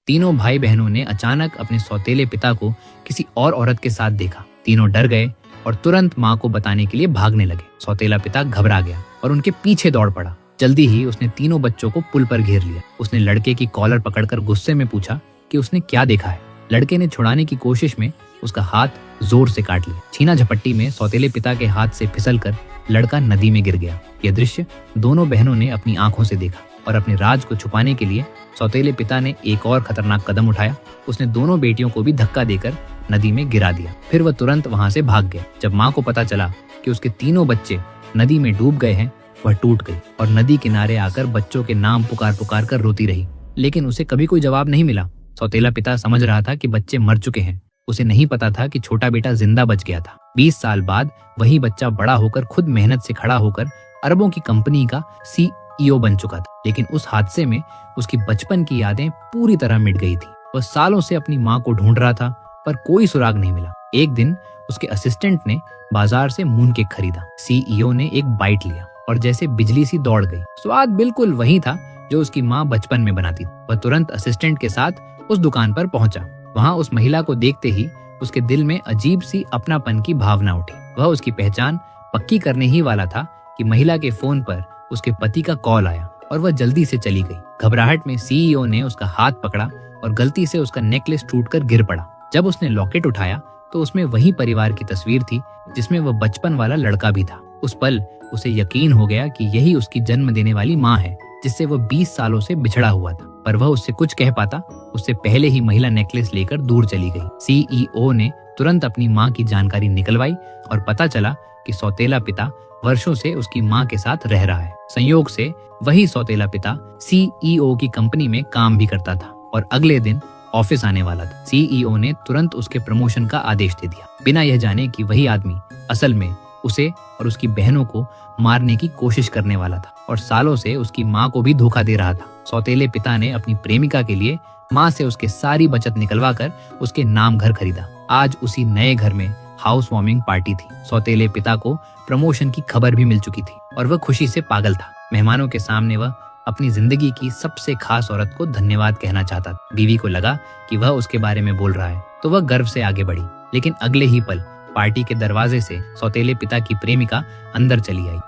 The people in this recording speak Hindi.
तीनों भाई बहनों ने अचानक अपने सौतेले पिता को किसी और औरत के साथ देखा। तीनों डर गए और तुरंत माँ को बताने के लिए भागने लगे। सौतेला पिता घबरा गया और उनके पीछे दौड़ पड़ा। जल्दी ही उसने तीनों बच्चों को पुल पर घेर लिया। उसने लड़के की कॉलर पकड़कर गुस्से में पूछा कि उसने क्या देखा है। लड़के ने छुड़ाने की कोशिश में उसका हाथ जोर से काट लिया। छीना झपट्टी में सौतेले पिता के हाथ से फिसलकर लड़का नदी में गिर गया। यह दृश्य दोनों बहनों ने अपनी आंखों से देखा और अपने राज को छुपाने के लिए सौतेले पिता ने एक और खतरनाक कदम उठाया। उसने दोनों बेटियों को भी धक्का देकर नदी में गिरा दिया। फिर वह तुरंत वहां से भाग गया। जब माँ को पता चला कि उसके तीनों बच्चे नदी में डूब गए हैं, वह टूट गई और नदी किनारे आकर बच्चों के नाम पुकार पुकार कर रोती रही, लेकिन उसे कभी कोई जवाब नहीं मिला। सौतेला पिता समझ रहा था कि बच्चे मर चुके हैं। उसे नहीं पता था कि छोटा बेटा जिंदा बच गया था। 20 साल बाद वही बच्चा बड़ा होकर खुद मेहनत से खड़ा होकर अरबों की कंपनी का CEO बन चुका था। लेकिन उस हादसे में उसकी बचपन की यादें पूरी तरह मिट गई थी। वह सालों से अपनी माँ को ढूंढ रहा था, पर कोई सुराग नहीं मिला। एक दिन उसके असिस्टेंट ने बाजार से मून केक खरीदा। CEO ने एक बाइट लिया और जैसे बिजली सी दौड़ गई। स्वाद बिल्कुल वही था जो उसकी माँ बचपन में बनाती थी। वह तुरंत असिस्टेंट के साथ उस दुकान पर पहुंचा। वहां उस महिला को देखते ही उसके दिल में अजीब सी अपनापन की भावना उठी। वह उसकी पहचान पक्की करने ही वाला था कि महिला के फोन पर उसके पति का कॉल आया और वह जल्दी से चली गई। घबराहट में CEO ने उसका हाथ पकड़ा और गलती से उसका नेकलेस टूटकर गिर पड़ा। जब उसने लॉकेट उठाया तो उसमें वही परिवार की तस्वीर थी जिसमें वह बचपन वाला लड़का भी था। उस पल उसे यकीन हो गया कि यही उसकी जन्म देने वाली माँ है, जिससे वह 20 सालों से बिछड़ा हुआ था। पर वह उससे कुछ कह पाता उससे पहले ही महिला नेकलेस लेकर दूर चली गई। CEO ने तुरंत अपनी माँ की जानकारी निकलवाई और पता चला कि सौतेला पिता वर्षों से उसकी माँ के साथ रह रहा है। संयोग से वही सौतेला पिता CEO की कंपनी में काम भी करता था और अगले दिन ऑफिस आने वाला था। CEO ने तुरंत उसके प्रमोशन का आदेश दे दिया, बिना यह जाने कि वही आदमी असल में उसे और उसकी बहनों को मारने की कोशिश करने वाला था और सालों से उसकी माँ को भी धोखा दे रहा था। सौतेले पिता ने अपनी प्रेमिका के लिए माँ से उसके सारी बचत निकलवा कर उसके नाम घर खरीदा। आज उसी नए घर में हाउस वार्मिंग पार्टी थी। सौतेले पिता को प्रमोशन की खबर भी मिल चुकी थी और वह खुशी से पागल था। मेहमानों के सामने वह अपनी जिंदगी की सबसे खास औरत को धन्यवाद कहना चाहता था। बीवी को लगा कि वह उसके बारे में बोल रहा है तो वह गर्व से आगे बढ़ी, लेकिन अगले ही पल पार्टी के दरवाजे से सौतेले पिता की प्रेमिका अंदर चली आई।